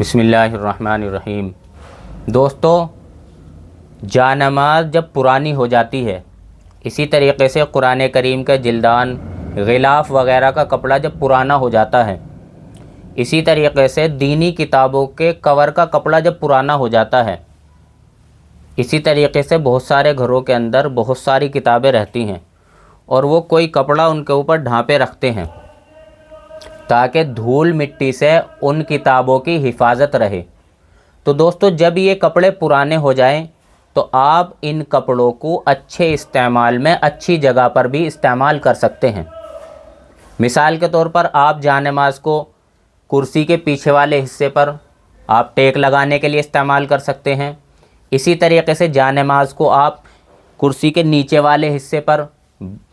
بسم اللہ الرحمن الرحیم۔ دوستو، جانماز جب پرانی ہو جاتی ہے، اسی طریقے سے قرآن کریم کا جلدان، غلاف وغیرہ کا کپڑا جب پرانا ہو جاتا ہے، اسی طریقے سے دینی کتابوں کے کور کا کپڑا جب پرانا ہو جاتا ہے، اسی طریقے سے بہت سارے گھروں کے اندر بہت ساری کتابیں رہتی ہیں اور وہ کوئی کپڑا ان کے اوپر ڈھانپے رکھتے ہیں تاکہ دھول مٹی سے ان کتابوں کی حفاظت رہے۔ تو دوستو، جب یہ کپڑے پرانے ہو جائیں تو آپ ان کپڑوں کو اچھے استعمال میں اچھی جگہ پر بھی استعمال کر سکتے ہیں۔ مثال کے طور پر آپ جانماز کو کرسی کے پیچھے والے حصے پر آپ ٹیک لگانے کے لیے استعمال کر سکتے ہیں۔ اسی طریقے سے جانماز کو آپ کرسی کے نیچے والے حصے پر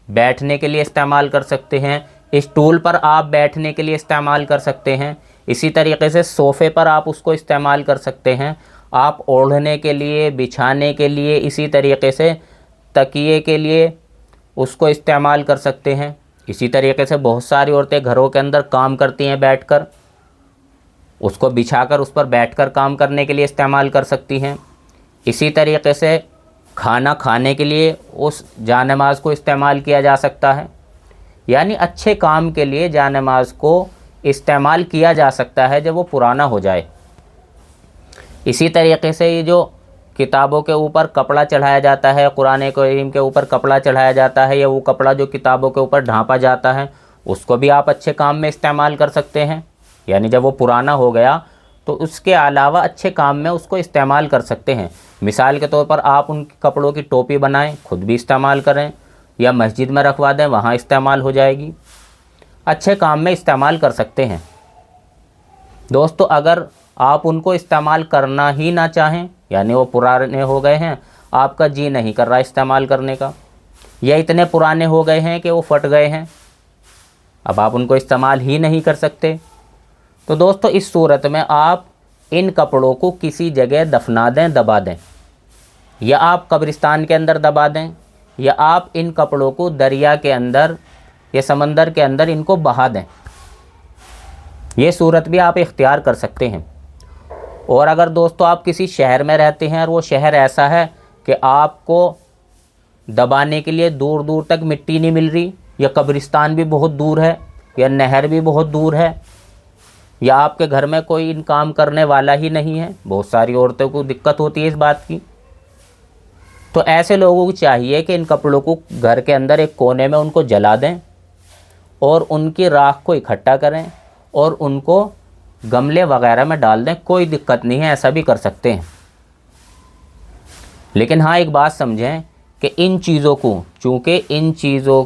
بیٹھنے کے لیے استعمال کر سکتے ہیں، اسٹول پر آپ بیٹھنے کے لیے استعمال کر سکتے ہیں، اسی طریقے سے صوفے پر آپ اس کو استعمال کر سکتے ہیں، آپ اوڑھنے کے لیے، بچھانے کے لیے، اسی طریقے سے تکیے کے لیے اس کو استعمال کر سکتے ہیں۔ اسی طریقے سے بہت ساری عورتیں گھروں کے اندر کام کرتی ہیں بیٹھ کر، اس کو بچھا کر اس پر بیٹھ کر کام کرنے کے لیے استعمال کر سکتی ہیں۔ اسی طریقے سے کھانا کھانے کے لیے اس جانماز کو استعمال کیا جا سکتا ہے، یعنی اچھے کام کے لیے جانماز کو استعمال کیا جا سکتا ہے جب وہ پرانا ہو جائے۔ اسی طریقے سے یہ جو کتابوں کے اوپر کپڑا چڑھایا جاتا ہے، قرآن کریم کے اوپر کپڑا چڑھایا جاتا ہے، یا وہ کپڑا جو کتابوں کے اوپر ڈھانپا جاتا ہے، اس کو بھی آپ اچھے کام میں استعمال کر سکتے ہیں۔ یعنی جب وہ پرانا ہو گیا تو اس کے علاوہ اچھے کام میں اس کو استعمال کر سکتے ہیں۔ مثال کے طور پر آپ ان کپڑوں کی ٹوپی بنائیں، خود بھی استعمال کریں، یا مسجد میں رکھوا دیں، وہاں استعمال ہو جائے گی، اچھے کام میں استعمال کر سکتے ہیں۔ دوستو، اگر آپ ان کو استعمال کرنا ہی نہ چاہیں، یعنی وہ پرانے ہو گئے ہیں، آپ کا جی نہیں کر رہا استعمال کرنے کا، یا اتنے پرانے ہو گئے ہیں کہ وہ پھٹ گئے ہیں، اب آپ ان کو استعمال ہی نہیں کر سکتے، تو دوستو اس صورت میں آپ ان کپڑوں کو کسی جگہ دفنا دیں، دبا دیں، یا آپ قبرستان کے اندر دبا دیں، یا آپ ان کپڑوں کو دریا کے اندر یا سمندر کے اندر ان کو بہا دیں۔ یہ صورت بھی آپ اختیار کر سکتے ہیں۔ اور اگر دوستو آپ کسی شہر میں رہتے ہیں اور وہ شہر ایسا ہے کہ آپ کو دبانے کے لیے دور دور تک مٹی نہیں مل رہی، یا قبرستان بھی بہت دور ہے، یا نہر بھی بہت دور ہے، یا آپ کے گھر میں کوئی ان کام کرنے والا ہی نہیں ہے، بہت ساری عورتوں کو دقت ہوتی ہے اس بات کی، تو ایسے لوگوں کو چاہیے کہ ان کپڑوں کو گھر کے اندر ایک کونے میں ان کو جلا دیں اور ان کی راکھ کو اکٹھا کریں اور ان کو گملے وغیرہ میں ڈال دیں، کوئی دقت نہیں ہے، ایسا بھی کر سکتے ہیں۔ لیکن ہاں، ایک بات سمجھیں کہ ان چیزوں کو، چونکہ ان چیزوں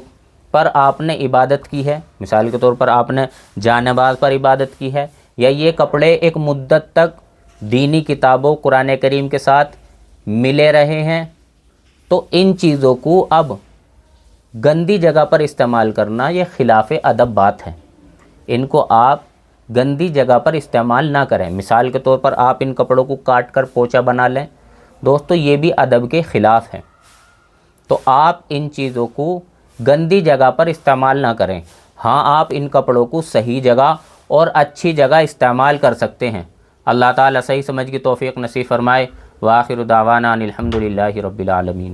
پر آپ نے عبادت کی ہے، مثال کے طور پر آپ نے جانماز پر عبادت کی ہے، یا یہ کپڑے ایک مدت تک دینی کتابوں قرآن کریم کے ساتھ ملے رہے ہیں، تو ان چیزوں کو اب گندی جگہ پر استعمال کرنا یہ خلاف ادب بات ہے۔ ان کو آپ گندی جگہ پر استعمال نہ کریں۔ مثال کے طور پر آپ ان کپڑوں کو کاٹ کر پوچا بنا لیں، دوستو یہ بھی ادب کے خلاف ہے۔ تو آپ ان چیزوں کو گندی جگہ پر استعمال نہ کریں۔ ہاں، آپ ان کپڑوں کو صحیح جگہ اور اچھی جگہ استعمال کر سکتے ہیں۔ اللہ تعالیٰ صحیح سمجھ کی توفیق نصیب فرمائے۔ وآخر دعوانا ان الحمد للہ رب العالمین۔